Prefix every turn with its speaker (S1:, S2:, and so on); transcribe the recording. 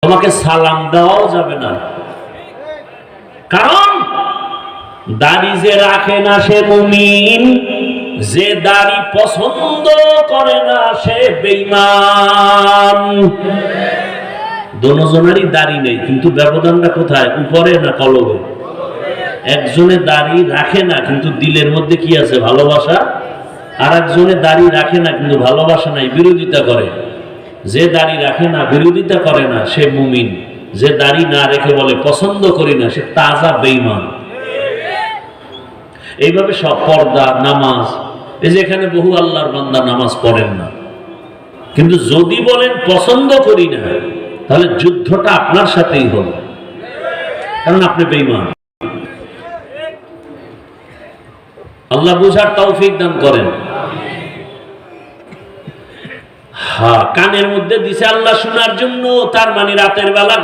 S1: তোমাকে সালাম দেওয়াও যাবে না, কারণ দাড়ি যে রাখে না সে মুমিন, যে দাড়ি পছন্দ করে না সে বেঈমান। দুজনেরই দাড়ি নেই, কিন্তু ব্যবধানটা কোথায়? উপরে না কলবে? একজনে দাড়ি রাখে না কিন্তু দিলের মধ্যে কি আছে? ভালোবাসা। আর একজনে দাড়ি রাখে না কিন্তু ভালোবাসা নাই, বিরোধিতা করে। যে দাড়ি রাখে না, বিরোধিতা করে না, সে মুমিন। যে দাড়ি না রেখে বলে পছন্দ করি না, সে তাজা বেঈমান। এইভাবে সব পর্দা, নামাজ, এই যে এখানে বহু আল্লাহর বান্দা নামাজ পড়েন না, কিন্তু যদি বলেন পছন্দ করি না, তাহলে যুদ্ধটা আপনার সাথেই হবে, কারণ আপনি বেঈমান। আল্লাহ বুঝার তৌফিক দান করেন। কানের মধ্যে দিছে আল্লাহ শোনার জন্য, তার মানে রাতের বেলা